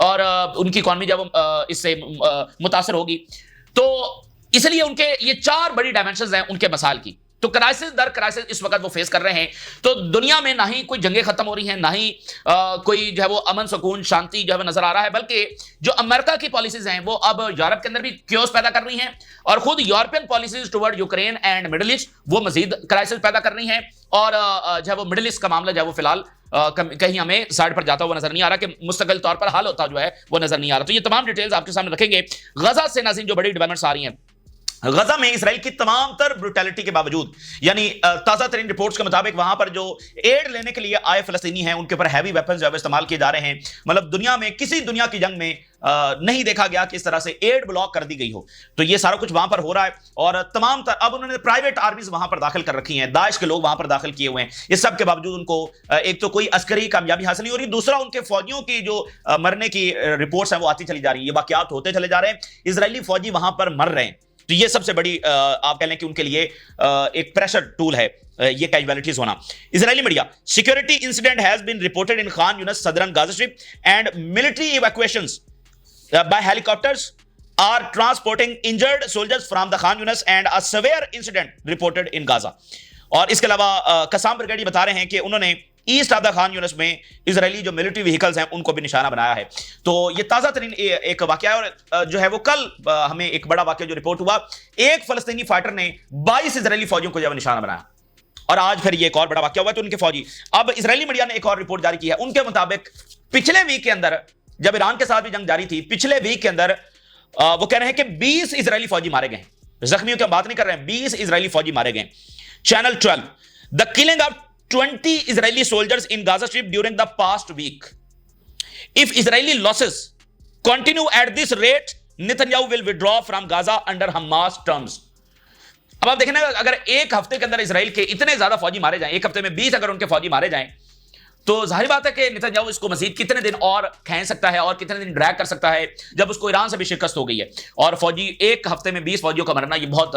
اور ان کی اکانومی جب اس سے متاثر ہوگی. تو اس لیے ان کے یہ 4 بڑی ڈائمنشنز ہیں ان کے مسائل کی. تو کرائسس در کرائسس اس وقت وہ فیس کر رہے ہیں. تو دنیا میں نہ ہی کوئی جنگیں ختم ہو رہی ہیں، نہ ہی کوئی جو ہے وہ امن سکون شانتی جو ہے نظر آ رہا ہے، بلکہ جو امریکہ کی پالیسیز ہیں وہ اب یورپ کے اندر بھی کیوس پیدا کر رہی ہیں، اور خود European policies toward Ukraine and Middle East وہ مزید کرائسس پیدا کر رہی ہیں. اور جو ہے وہ مڈل ایسٹ کا معاملہ جو ہے وہ فی الحال کہیں ہمیں سائڈ پر جاتا ہوا نظر نہیں آ رہا، کہ مستقل طور پر حل ہوتا جو ہے وہ نظر نہیں آ رہا. تو یہ تمام ڈیٹیلز آپ کے سامنے رکھیں گے. غزہ سے ناظرین جو بڑی ڈیولپمنٹس آ رہی ہیں، غزہ میں اسرائیل کی تمام تر بروٹیلٹی کے باوجود، یعنی تازہ ترین رپورٹس کے مطابق وہاں پر جو ایڈ لینے کے لیے آئے فلسطینی ہیں ان کے اوپر ہیوی ویپنز جو ہے استعمال کیے جا رہے ہیں. مطلب دنیا میں کسی دنیا کی جنگ میں نہیں دیکھا گیا کہ اس طرح سے ایڈ بلاک کر دی گئی ہو. تو یہ سارا کچھ وہاں پر ہو رہا ہے، اور تمام تر اب انہوں نے پرائیویٹ آرمیز وہاں پر داخل کر رکھی ہیں، داعش کے لوگ وہاں پر داخل کیے ہوئے ہیں. اس سب کے باوجود ان کو ایک تو کوئی عسکری کامیابی حاصل نہیں ہو رہی، دوسرا ان کے فوجیوں کی جو مرنے کی رپورٹس ہیں وہ آتی چلی جا رہی ہیں، یہ واقعات ہوتے چلے جا رہے ہیں، اسرائیلی فوجی وہاں پر مر رہے ہیں. تو یہ سب سے بڑی آپ کہہ لیں کہ ان کے لیے ایک پریشر ٹول ہے یہ کیجویلٹیز ہونا. Israeli media: security incident has been reported in Khan Younis southern Gaza strip and military evacuations by helicopters are transporting injured soldiers from the Khan Yunis and a severe incident reported in Gaza. اور اس کے علاوہ قسام brigade بتا رہے ہیں کہ انہوں نے asset of the Khan یونس میں اسرائیلی جو ملٹری وہیکلز ہیں ان کو بھی نشانہ بنایا ہے. تو یہ تازہ ترین ایک واقعہ ہے، اور جو ہے وہ کل ہمیں ایک بڑا واقعہ جو رپورٹ ہوا، ایک فلسطینی فائٹر نے 22 اسرائیلی فوجیوں کو جو ہے نشانہ بنایا، اور آج پھر یہ ایک اور بڑا واقعہ ہوا. تو ان کے فوجی، اب اسرائیلی میڈیا نے ایک اور رپورٹ جاری کی ہے، ان کے مطابق پچھلے ویک کے اندر جب ایران کے ساتھ بھی جنگ جاری تھی، پچھلے ویک کے اندر وہ کہہ رہے ہیں کہ 20 اسرائیلی فوجی مارے گئے. زخمیوں کی ہم بات نہیں کر رہے ہیں، 20 اسرائیلی فوجی مارے گئے. Channel 12: The killing of 20 Israeli soldiers in Gaza Strip during the past week. If Israeli losses continue at this rate, Netanyahu will withdraw from Gaza under Hamas terms. اب آپ دیکھیں نا، اگر ایک ہفتے کے اندر اسرائیل کے اتنے زیادہ فوجی مارے جائیں، ایک ہفتے میں 20 اگر ان کے فوجی مارے جائیں، تو ظاہر بات ہے کہ نتنیاہو اس کو مزید کتنے دن اور کھینچ سکتا ہے اور کتنے دن ڈریگ کر سکتا ہے، جب اس کو ایران سے بھی شکست ہو گئی ہے. اور فوجی ایک ہفتے میں 20 فوجیوں کا مرنا، یہ بہت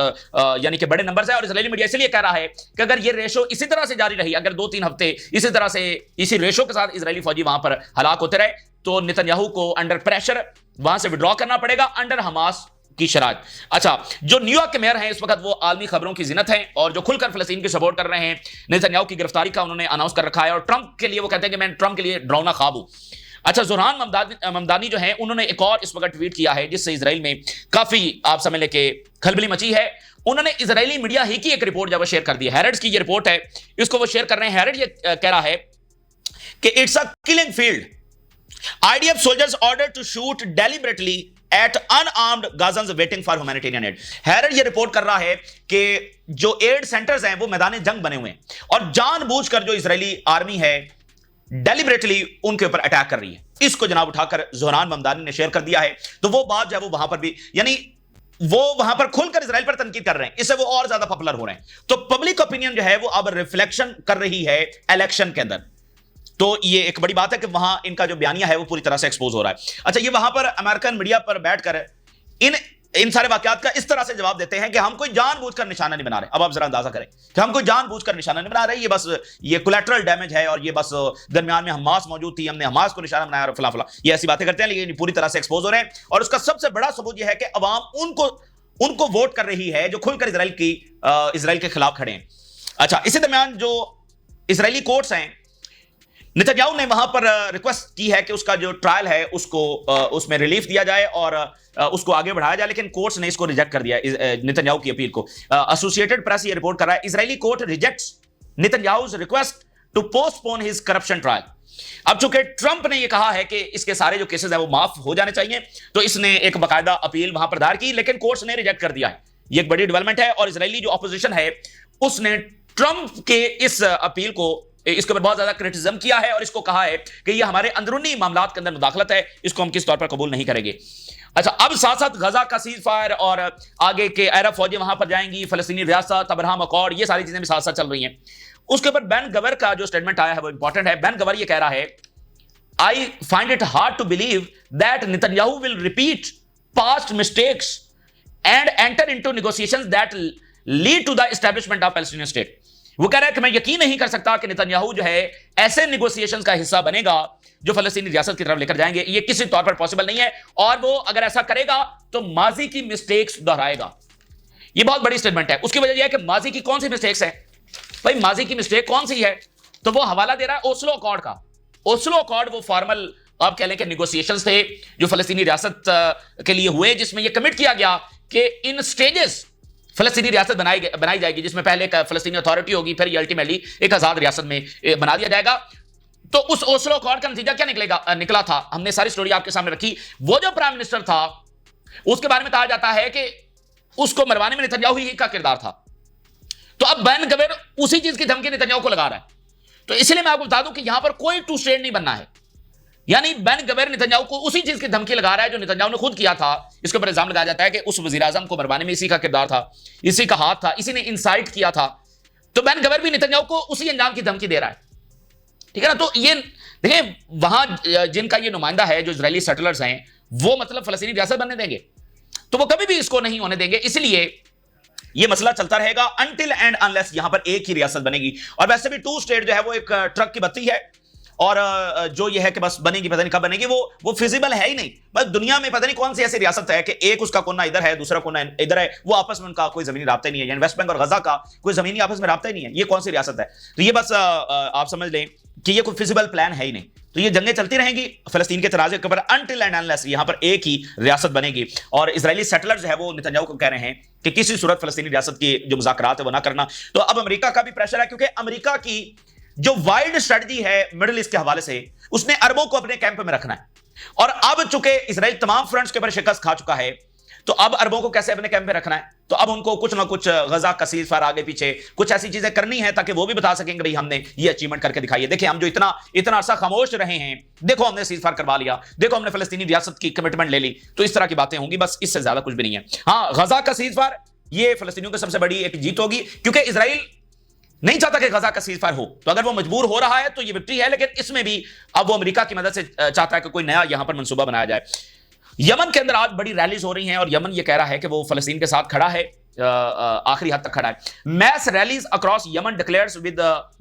یعنی کہ بڑے نمبرز ہیں. اور اسرائیلی میڈیا اس لیے کہہ رہا ہے کہ اگر یہ ریشو اسی طرح سے جاری رہی، اگر 2-3 ہفتے اسی طرح سے اسی ریشو کے ساتھ اسرائیلی فوجی وہاں پر ہلاک ہوتے رہے، تو نتنیاہو کو انڈر پریشر وہاں سے وڈرا کرنا پڑے گا انڈر حماس کی شرائط. اچھا، جو نیو یارک کے میئر ہیں اس وقت وہ عالمی خبروں کی زینت ہیں اور جو کھل کر فلسطین کی سپورٹ کر رہے ہیں. نتنیاہو کی گرفتاری کا انہوں نے اناؤنس کر رکھا ہے، اور ٹرمپ کے لیے وہ کہتے ہیں کہ میں ٹرمپ کے لیے ڈراؤنا خواب ہوں. اچھا، زوران ممدانی جو ہیں انہوں نے ایک اور اس وقت ٹویٹ کیا ہے جس سے اسرائیل میں کافی آپ سمجھ لیں کہ کھلبلی مچی ہے. انہوں نے اسرائیلی میڈیا ہی کی ایک رپورٹ جب وہ شیئر کر دی ہے، ہیرڈز کی یہ رپورٹ ہے، اس کو وہ شیئر کر رہے ہیں. ہیرڈ یہ کہہ رہا ہے کہ it's a killing field. IDF soldiers ordered to shoot deliberately at unarmed Gazans waiting for humanitarian aid. Heard یہ رپورٹ کر رہا ہے کہ جو ایڈ سینٹرز ہیں وہ میدان جنگ بنے ہوئے ہیں، اور جان بوجھ کر جو اسرائیلی آرمی ہے ڈیلیبریٹلی ان کے اوپر اٹیک کر رہی ہے. اس کو جناب اٹھا کر زہران ممدانی نے شیئر کر دیا ہے. تو وہ بات جو ہے وہ وہاں پر بھی، یعنی وہ وہاں پر کھل کر اسرائیل پر تنقید کر رہے ہیں، اس سے وہ اور زیادہ پاپولر ہو رہے ہیں. تو پبلک اوپینین جو ہے وہ اب ریفلیکشن کر رہی ہے الیکشن کے اندر. تو یہ ایک بڑی بات ہے کہ وہاں ان کا جو بیانیہ ہے وہ پوری طرح سے ایکسپوز ہو رہا ہے. اچھا، یہ وہاں پر امریکن میڈیا پر بیٹھ کر ان سارے واقعات کا اس طرح سے جواب دیتے ہیں کہ ہم کوئی جان بوجھ کر نشانہ نہیں بنا رہے. اب آپ ذرا اندازہ کریں کہ ہم کوئی جان بوجھ کر نشانہ نہیں بنا رہے، یہ بس یہ کولیٹرل ڈیمیج ہے، اور یہ بس درمیان میں حماس موجود تھی، ہم نے حماس کو نشانہ بنایا اور فلاں فلاں، یہ ایسی باتیں کرتے ہیں، لیکن پوری طرح سے ایکسپوز ہو رہے ہیں. اور اس کا سب سے بڑا ثبوت یہ ہے کہ عوام ان کو ووٹ کر رہی ہے جو کھل کر اسرائیل کے خلاف کھڑے ہیں. اچھا، اسی درمیان جو اسرائیلی کورٹس ہیں، نتنیاہو نے وہاں پر ریکویسٹ کی ہے کہ اس کا جو ٹرائل ہے اس میں ریلیف دیا جائے اور اس کو آگے بڑھایا جائے، لیکن کورٹس نے اس کو ریجیکٹ کر دیا نتنیاہو کی اپیل کو. ایسوسیٹڈ پریس یہ رپورٹ کر رہا ہے Israeli court rejects Netanyahu's request to postpone his corruption trial. اب چونکہ ٹرمپ نے یہ کہا ہے کہ اس کے سارے جو کیسز ہیں وہ معاف ہو جانے چاہیے، تو اس نے ایک باقاعدہ اپیل وہاں پر دائر کی، لیکن کورٹس نے ریجیکٹ کر دیا ہے. یہ ایک بڑی ڈیولپمنٹ ہے، اور اسرائیلی جو اپوزیشن ہے اس نے ٹرمپ کے اس اپیل کو اس کے اوپر بہت زیادہ کرٹیسزم کیا ہے، اور اس کو کہا ہے کہ یہ ہمارے اندرونی معاملات کے اندر مداخلت ہے، اس کو ہم کس طور پر قبول نہیں کریں گے. اچھا، اب ساتھ ساتھ غزہ کا سیز فائر اور آگے کے عرب فوجیں وہاں پر جائیں گی، فلسطینی ریاست، ابراہم اکارڈ، یہ ساری چیزیں بھی ساتھ ساتھ چل رہی ہیں. اس کے اوپر بین گور کا جو سٹیٹمنٹ آیا ہے وہ امپورٹنٹ ہے. بین گور یہ کہہ رہا ہے I find it hard to believe that Netanyahu will repeat past mistakes and enter into negotiations that lead to the establishment of Palestinian state. وہ کہہ رہا ہے کہ میں یقین نہیں کر سکتا کہ نتنیاہو جو ہے ایسے نیگوسیشنز کا حصہ بنے گا جو فلسطینی ریاست کی طرف لے کر جائیں گے. یہ کسی طور پر پاسبل نہیں ہے, اور وہ اگر ایسا کرے گا تو ماضی کی مسٹیکس دہرائے گا. یہ بہت بڑی سٹیٹمنٹ ہے. اس کی وجہ یہ ہے کہ ماضی کی کون سی مسٹیکس ہیں بھائی, ماضی کی مسٹیک کون سی ہے؟ تو وہ حوالہ دے رہا ہے اوسلو اکارڈ کا. اوسلو اکارڈ وہ فارمل آپ کہہ لیں کہ نیگوسیشنز تھے جو فلسطینی ریاست کے لیے ہوئے, جس میں یہ کمٹ کیا گیا کہ ان سٹیجز فلسطینی ریاست بنائی جائے گی, جس میں پہلے ایک فلسطینی اتھارٹی ہوگی, پھر یہ الٹیمیٹلی ایک آزاد ریاست میں بنا دیا جائے گا. تو اس اوسلو اکارڈ کا نتیجہ کیا نکلا تھا, ہم نے ساری سٹوری آپ کے سامنے رکھی. وہ جو پرائم منسٹر تھا اس کے بارے میں کہا جاتا ہے کہ اس کو مروانے میں نتنیاہو ہی کا کردار تھا. تو اب بین گویر اسی چیز کی دھمکی نتنیاہو کو لگا رہا ہے. تو اس لیے میں آپ کو بتا دوں کہ یہاں پر کوئی ٹو اسٹیٹ نہیں بننا ہے. یعنی بین گویر نتنیاہو کو اسی چیز کی دھمکی لگا رہا ہے جو نتنیاہو نے خود کیا تھا. اس کے اوپر الزام لگایا جاتا ہے کہ اس وزیر اعظم کو مروانے میں اسی کا کردار تھا, اسی کا ہاتھ تھا, اسی نے انسائٹ کیا تھا. تو بین گویر بھی نتنیاہو کو اسی انجام کی دھمکی دے رہا ہے. ٹھیک ہے نا. تو یہ دیکھیں وہاں جن کا یہ نمائندہ ہے جو اسرائیلی سیٹلرز ہیں, وہ مطلب فلسطینی ریاست بننے دیں گے؟ تو وہ کبھی بھی اس کو نہیں ہونے دیں گے. اس لیے یہ مسئلہ چلتا رہے گا انٹل اینڈ انلیس یہاں پر ایک ہی ریاست بنے گی. اور ویسے بھی ٹو اسٹیٹ جو ہے وہ ایک ٹرک کی بتی ہے, اور جو یہ ہے کہ بس بنے گی, پتہ نہیں کب بنے گی, وہ فیزیبل ہے ہی نہیں. بس دنیا میں پتہ نہیں کون سی ایسی ریاست ہے کہ ایک اس کا کونا ادھر ہے, دوسرا کونا ادھر ہے, وہ آپس میں ان کا کوئی زمینی رابطہ نہیں ہے. یعنی ویسٹ بینک اور غزہ کا کوئی زمینی آپس میں رابطہ ہی نہیں ہے. یہ کون سی ریاست ہے؟ تو یہ بس آپ سمجھ لیں کہ یہ کوئی فیزیبل پلان ہے ہی نہیں. تو یہ جنگیں چلتی رہیں گی فلسطین کے تنازع کے اوپر انٹل اینڈ انلیس یہاں پر ایک ہی ریاست بنے گی. اور اسرائیلی سیٹلر جو ہے وہ نتنیاہو کو کہہ رہے ہیں کہ کسی صورت فلسطینی ریاست کی جو مذاکرات ہے وہ نہ کرنا. تو اب امریکہ کا بھی پریشر ہے, کیونکہ امریکہ کی جو وائلڈ اسٹریٹجی ہے مڈل ایسٹ کے حوالے سے, اس نے عربوں کو اپنے کیمپ میں رکھنا ہے. اور اب چونکہ اسرائیل تمام فرنٹس کے اوپر شکست کھا چکا ہے, تو اب عربوں کو کیسے اپنے کیمپ میں رکھنا ہے؟ تو اب ان کو کچھ نہ کچھ غزہ کا سیز فائر آگے پیچھے کچھ ایسی چیزیں کرنی ہے تاکہ وہ بھی بتا سکیں کہ بھئی ہم نے یہ اچیومنٹ کر کے دکھائی ہے. دیکھیں ہم جو اتنا عرصہ خاموش رہے ہیں, دیکھو ہم نے سیز فائر کروا لیا, دیکھو ہم نے فلسطینی ریاست کی کمٹمنٹ لے لی. تو اس طرح کی باتیں ہوں گی, بس اس سے زیادہ کچھ بھی نہیں ہے. ہاں, غزہ کا سیز فائر یہ فلسطینیوں کی سب سے بڑی ایک جیت ہوگی, کیونکہ اسرائیل نہیں چاہتا کہ غزہ کا سیز فائر ہو. تو اگر وہ مجبور ہو رہا ہے تو یہ وکٹری ہے, لیکن اس میں بھی اب وہ امریکہ کی مدد سے چاہتا ہے کہ کوئی نیا یہاں پر منصوبہ بنایا جائے. یمن کے اندر آج بڑی ریلیز ہو رہی ہیں, اور یمن یہ کہہ رہا ہے کہ وہ فلسطین کے ساتھ کھڑا ہے, آخری حد تک کھڑا ہے. Mass rallies across Yemen declares with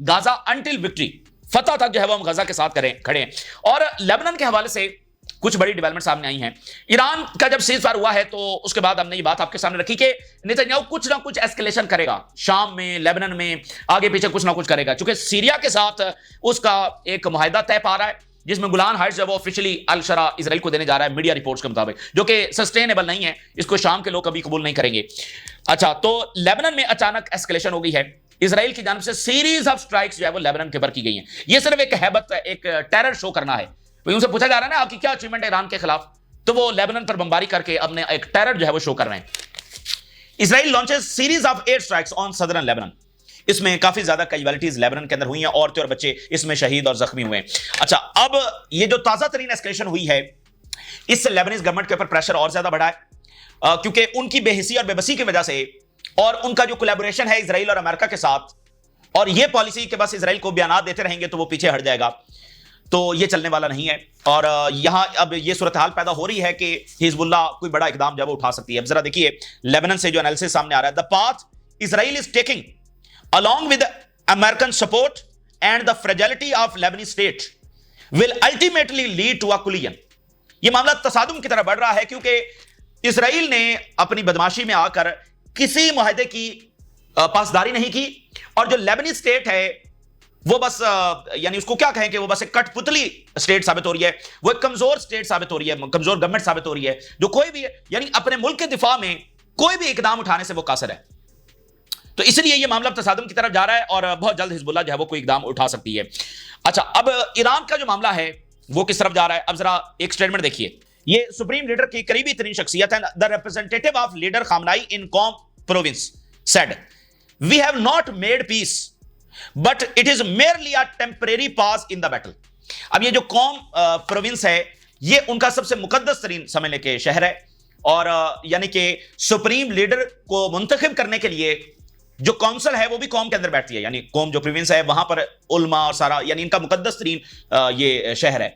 Gaza until victory, فتح تک جو ہے وہ ہم غزہ کے ساتھ کھڑے ہیں. اور لیبنان کے حوالے سے کچھ بڑی ڈیولپمنٹ سامنے آئی ہیں. ایران کا جب سیز فائر ہوا ہے تو اس کے بعد ہم نے یہ بات آپ کے سامنے رکھی کہ نتنیاہو کچھ نہ کچھ ایسکیلیشن کرے گا, شام میں, لیبنان میں, آگے پیچھے کچھ نہ کچھ کرے گا. چونکہ سیریا کے ساتھ اس کا ایک معاہدہ طے پا رہا ہے, جس میں گولان ہائٹس جو وہ آفیشلی الشرا اسرائیل کو دینے جا رہا ہے میڈیا رپورٹس کے مطابق, جو کہ سسٹینیبل نہیں ہے. اس کو شام کے لوگ کبھی قبول نہیں کریں گے. اچھا, تو لیبنان میں اچانک ایسکیلیشن ہو گئی ہے. اسرائیل کی جانب سے سیریز آف سٹرائکس جو ہے وہ لیبنان کے اوپر کی گئی ہیں. یہ صرف ایک ہیبت, ایک ٹیرر شو کرنا ہے. ان سے پوچھا جا رہا ہے نا آپ کی کیا اچیومنٹ ہے ایران کے خلاف, تو وہ لیبنان پر بمباری کر کے اپنے ایک ٹیرر جو ہے وہ شو کر رہے ہیں. Israel launches series of air strikes on southern Lebanon. اس میں کافی زیادہ کیجوالٹیز لیبنان کے اندر ہوئی ہیں, عورتیں اور بچے اس میں شہید اور زخمی ہوئے ہیں. اچھا, اب یہ جو تازہ ترین ایسکیلیشن ہوئی ہے, اس سے لیبنیز گورنمنٹ کے اوپر پریشر اور زیادہ بڑھا ہے, کیونکہ ان کی بے حسی اور بے بسی کی وجہ سے, اور ان کا جو کولیبوریشن ہے اسرائیل اور امریکہ کے ساتھ, اور یہ پالیسی کہ بس اسرائیل کو بیانات دیتے رہیں گے تو وہ پیچھے ہٹ جائے گا, تو یہ چلنے والا نہیں ہے. اور یہاں اب یہ صورتحال پیدا ہو رہی ہے کہ حزب اللہ کوئی بڑا اقدام جب وہ اٹھا سکتی ہے. اب ذرا دیکھیے لیبنان سے جو انالیسس سامنے آ رہا ہے, the path Israel is taking along with American support and the fragility of Lebanese state will ultimately lead to a collision. یہ معاملہ تصادم کی طرف بڑھ رہا ہے, کیونکہ اسرائیل نے اپنی بدماشی میں آ کر کسی معاہدے کی پاسداری نہیں کی, اور جو لیبنی سٹیٹ ہے وہ بس یعنی اس کو کیا کہیں کہ وہ بس ایک کٹ پتلی سٹیٹ ثابت ہو رہی ہے, وہ ایک کمزور سٹیٹ ثابت ہو رہی ہے, کمزور گورنمنٹ ثابت ہو رہی ہے, جو کوئی بھی یعنی اپنے ملک کے دفاع میں کوئی بھی اقدام اٹھانے سے وہ قاصر ہے. تو اس لیے یہ معاملہ تصادم کی طرف جا رہا ہے, اور بہت جلد حزب اللہ جو ہے وہ کوئی اقدام اٹھا سکتی ہے. اچھا, اب ایران کا جو معاملہ ہے وہ کس طرف جا رہا ہے, اب ذرا ایک سٹیٹمنٹ دیکھیے. یہ سپریم لیڈر کی قریبی ترین شخصیت ہے, دا ریپرزینٹیٹیو of leader Khamenei in Qom province said we have not made peace but it is merely a temporary pause in the battle. اب یہ جو قوم پروونس ہے یہ ان کا سب سے مقدس ترین سمجھنے کے شہر ہے, اور یعنی کہ سپریم لیڈر کو منتخب کرنے کے لیے جو کونسل ہے وہ بھی قوم کے اندر بیٹھتی ہے, یعنی قوم جو پروونس ہے وہاں پر علماء اور سارا, یعنی ان کا مقدس ترین یہ شہر ہے.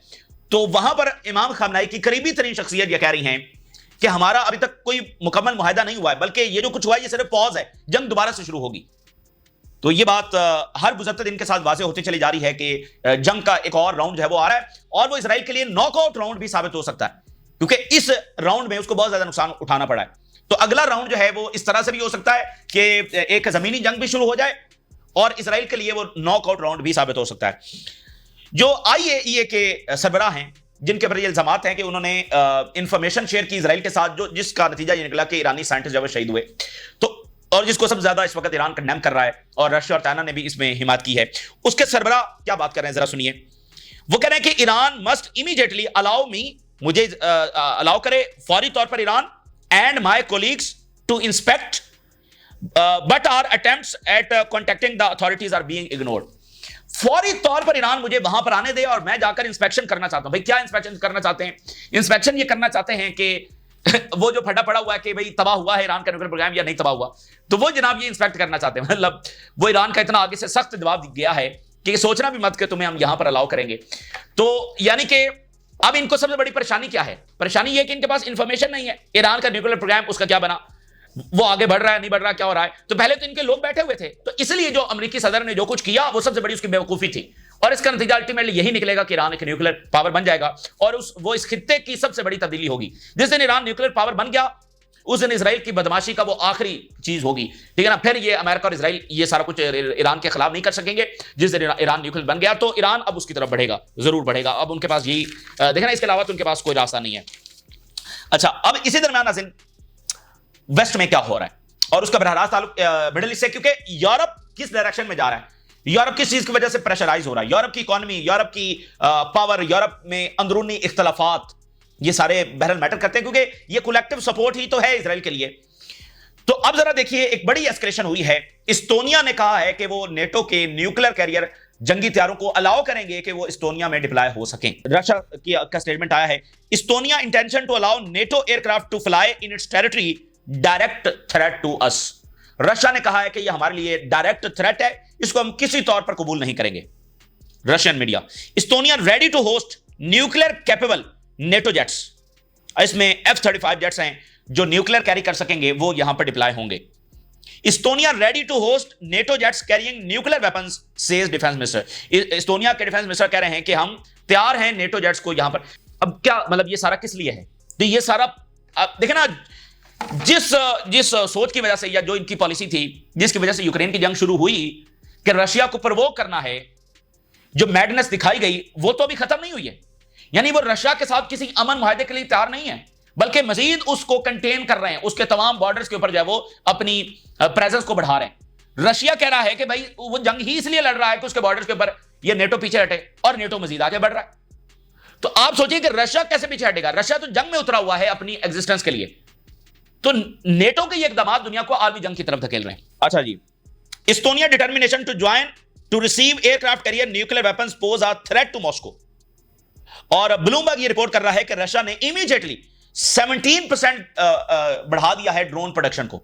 تو وہاں پر امام خامنائی کی قریبی ترین شخصیت یہ کہہ رہی ہیں کہ ہمارا ابھی تک کوئی مکمل معاہدہ نہیں ہوا ہے, بلکہ یہ جو کچھ ہوا ہے یہ صرف پاز ہے, جنگ دوبارہ سے شروع ہوگی. تو یہ بات ہر گزرتے دن کے ساتھ واضح ہوتے چلی جا رہی ہے کہ جنگ کا ایک اور راؤنڈ جو ہے وہ آ رہا ہے، اور وہ اسرائیل کے لیے ناک آؤٹ راؤنڈ بھی ثابت ہو سکتا ہے، کیونکہ اس راؤنڈ میں اس کو بہت زیادہ نقصان اٹھانا پڑا ہے۔ تو اگلا راؤنڈ جو ہے وہ اس طرح سے بھی ہو سکتا ہے کہ ایک زمینی جنگ بھی شروع ہو جائے، اور اسرائیل کے لیے وہ ناک آؤٹ راؤنڈ بھی ثابت ہو سکتا ہے۔ جو IAEA کے سربراہ ہیں، جن کے پر یہ الزامات ہیں کہ انہوں نے انفارمیشن شیئر کی اسرائیل کے ساتھ، جس کا نتیجہ یہ نکلا کہ ایرانی سائنٹسٹ جو شہید ہوئے، تو اور جس کو سب سے زیادہ اس وقت ایران کنڈیم کر رہا ہے، اور رشیا اور چائنا نے بھی اس میں حمایت کی ہے، اس کے سربراہ کیا بات کر رہے ہیں ذرا سنیے۔ وہ کہہ رہے ہیں کہ Iran must immediately allow me, مجھے الاؤ کرے فوری طور پر Iran and my colleagues to inspect but our attempts at contacting the authorities are being ignored. فوری طور پر ایران مجھے وہاں پر آنے دے اور میں جا کر انسپیکشن کرنا چاہتا ہوں۔ بھائی کیا انسپیکشن کرنا چاہتے ہیں؟ انسپیکشن یہ کرنا چاہتے ہیں کہ وہ جو پھٹا پڑا ہوا ہے کہ بھئی تباہ ہوا ہے ایران کا نیوکلیئر پروگرام یا نہیں تباہ ہوا، تو وہ جناب یہ انسپیکٹ کرنا چاہتے ہیں۔ مطلب وہ ایران کا اتنا آگے سے سخت جواب گیا ہے کہ یہ سوچنا بھی مت کہ تمہیں ہم یہاں پر الاؤ کریں گے۔ تو یعنی کہ اب ان کو سب سے بڑی پریشانی کیا ہے؟ پریشانی یہ کہ ان کے پاس انفارمیشن نہیں ہے ایران کا نیوکلیئر پروگرام اس کا کیا بنا، وہ آگے بڑھ رہا ہے نہیں بڑھ رہا، کیا ہو رہا ہے۔ تو پہلے تو ان کے لوگ بیٹھے ہوئے تھے، تو اس لیے جو امریکی صدر نے جو کچھ کیا وہ سب سے بڑی اس کی بیوقوفی تھی، اور اس کا نتیجہ الٹیمیٹلی یہی نکلے گا کہ ایران ایک نیوکلیئر پاور بن جائے گا، اور وہ اس خطے کی سب سے بڑی تبدیلی ہوگی۔ جس دن ایران نیوکلیئر پاور بن گیا، اس دن اسرائیل کی بدماشی کا وہ آخری چیز ہوگی، ٹھیک ہے نا۔ پھر یہ امریکہ اور اسرائیل یہ سارا کچھ ایران کے خلاف نہیں کر سکیں گے۔ جس دن ایران نیوکلیئر بن گیا تو ایران اب اس کی طرف بڑھے گا، ضرور بڑھے گا۔ اب ان کے پاس یہی دیکھنا، اس کے علاوہ تو ان کے پاس کوئی راستہ نہیں ہے۔ اچھا، اب اسی درمیان ناظرین ویسٹ میں کیا ہو رہا ہے، اور اس کا براہ راست تعلق مڈل ایسٹ سے، کیونکہ یورپ کس ڈائریکشن میں جا رہا ہے، یورپ کس چیز کی وجہ سے پریشرائز ہو رہا ہے، یورپ کی اکانومی، یورپ کی پاور، یورپ میں اندرونی اختلافات، یہ سارے بہرحال میٹر کرتے ہیں، کیونکہ یہ کولیکٹیو سپورٹ ہی تو ہے اسرائیل کے لیے۔ تو اب ذرا دیکھیے، ایک بڑی اسکلیشن ہوئی ہے۔ استونیا نے کہا ہے کہ وہ نیٹو کے نیوکلیئر کیریئر جنگی طیاروں کو الاؤ کریں گے کہ وہ استونیا میں ڈپلائے ہو سکیں۔ رشیا کا سٹیٹمنٹ آیا ہے، Estonia intention to allow NATO aircraft to fly in its territory direct threat to us. Russia نے کہا ہے کہ یہ ہمارے لیے ڈائریکٹ تھریٹ ہے، اس کو ہم کسی طور پر قبول نہیں کریں گے۔ Russian media, Estonia ready to host nuclear capable NATO jets, اس میں F-35 جیٹس ہیں جو نیوکلیئر کیری کر سکیں گے، وہ یہاں پر ڈپلائے ہوں گے۔ Estonia ready to host NATO jets carrying nuclear weapons says defence minister. Estonia کے ڈیفنس منسٹر کہہ رہے ہیں کہ ہم تیار ہیں نیٹو جیٹس کو یہاں پر۔ اب کیا مطلب یہ سارا کس لیے ہے؟ تو یہ سارا دیکھیں نا، جس سوچ کی وجہ سے یا جو ان کی پالیسی تھی، جس کی وجہ سے یوکرین کی جنگ شروع ہوئی کہ رشیا کو پرووک کرنا ہے، جو میڈنس دکھائی گئی وہ تو ابھی ختم نہیں ہوئی ہے۔ یعنی وہ رشیا کے ساتھ کسی امن معاہدے کے لیے تیار نہیں ہے، بلکہ مزید اس کو کنٹین کر رہے ہیں، اس کے تمام بارڈرز کے اوپر جو ہے وہ اپنی پریزنس کو بڑھا رہے ہیں۔ رشیا کہہ رہا ہے کہ بھائی وہ جنگ ہی اس لیے لڑ رہا ہے کہ اس کے بارڈرز کے اوپر یہ نیٹو پیچھے ہٹے، اور نیٹو مزید آگے بڑھ رہا ہے۔ تو آپ سوچیں کہ رشیا کیسے پیچھے ہٹے گا؟ رشیا تو جنگ میں اترا ہوا ہے اپنی ایگزسٹنس کے لیے۔ تو نیٹو کے یہ اقدامات دنیا کو عالمی جنگ کی طرف دھکیل رہے ہیں۔ اچھا جی، Estonia determination to join to receive aircraft carrier nuclear weapons poses a threat to Moscow. اور بلومبرگ یہ رپورٹ کر رہا ہے کہ رشیا نے امیڈیٹلی 17% بڑھا دیا ہے ڈرون پروڈکشن کو۔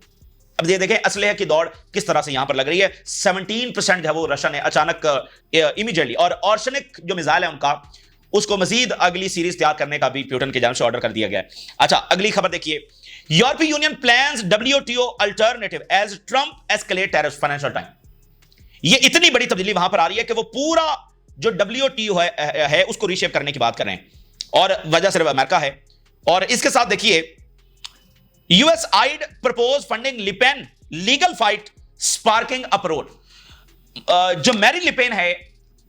اب یہ دیکھیں اسلحے کی دوڑ کس طرح سے یہاں پر لگ رہی ہے۔ 17% جو ہے وہ رشیا نے اچانک امیڈیٹلی، اور آرسنک جو میزائل ہے ان کا، اس کو مزید اگلی سیریز تیار کرنے کا بھی پیوٹن کی جانب سے آرڈر کر دیا گیا ہے۔ اچھا، اگلی خبر دیکھیے، یورپی union plans WTO alternative as Trump escalate ٹیررز، financial time. یہ اتنی بڑی تبدیلی وہاں پر آ رہی ہے کہ وہ پورا جو WTO ہے اس کو ریشیپ کرنے کی بات کر رہے ہیں، اور وجہ صرف امریکہ ہے۔ اور اس کے ساتھ دیکھیے، US aid purpose funding Le Pen legal fight sparking uproar. جو میری لیپین ہے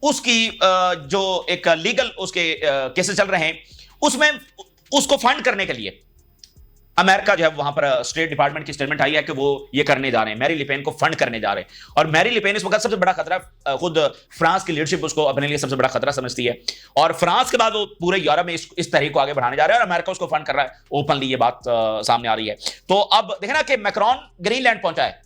اس کی جو ایک لیگل اس کے کیسز چل رہے ہیں، اس میں اس کو فنڈ کرنے کے لیے امریکہ جو ہے وہاں پر اسٹیٹ ڈپارٹمنٹ کی سٹیٹمنٹ آئی ہے کہ وہ یہ کرنے جا رہے ہیں، میری لیپین کو فنڈ کرنے جا رہے ہیں۔ اور میری لیپین اس وقت سب سے بڑا خطرہ، خود فرانس کی لیڈرشپ اس کو اپنے لیے سب سے بڑا خطرہ سمجھتی ہے، اور فرانس کے بعد وہ پورے یورپ میں اس تحریک کو آگے بڑھانے جا رہے ہیں، اور امریکہ اس کو فنڈ کر رہا ہے۔ اوپنلی یہ بات سامنے آ رہی ہے۔ تو اب دیکھنا کہ میکرون گرین لینڈ پہنچا ہے،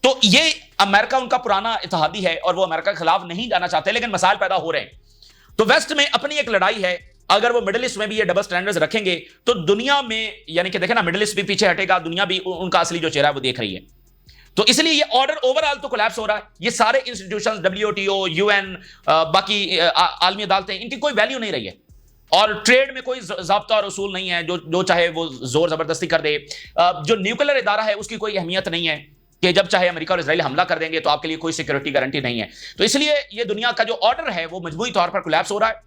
تو یہ امریکہ ان کا پرانا اتحادی ہے، اور وہ امریکہ کے خلاف نہیں جانا چاہتے، لیکن مسائل پیدا ہو رہے ہیں۔ تو ویسٹ میں اپنی ایک لڑائی ہے، اگر وہ مڈل ایسٹ میں بھی یہ ڈبل سٹینڈرڈز رکھیں گے تو دنیا میں، یعنی کہ دیکھیں نا، مڈل ایسٹ بھی پیچھے ہٹے گا، دنیا بھی ان کا اصلی جو چہرہ ہے وہ دیکھ رہی ہے۔ تو اس لیے یہ آرڈر اوورآل تو کولیپس ہو رہا ہے۔ یہ سارے انسٹیٹیوشنز، WTO، UN، باقی عالمی عدالتیں، ان کی کوئی ویلیو نہیں رہی ہے، اور ٹریڈ میں کوئی ضابطہ اور اصول نہیں ہے، جو چاہے وہ زور زبردستی کر دے۔ جو نیوکلیئر ادارہ ہے اس کی کوئی اہمیت نہیں ہے، کہ جب چاہے امریکہ اور اسرائیل حملہ کر دیں گے تو آپ کے لیے کوئی سیکورٹی گارنٹی نہیں ہے. تو اس لیے یہ دنیا کا جو آرڈر ہے وہ مجموعی طور پر کولیپس ہو رہا ہے.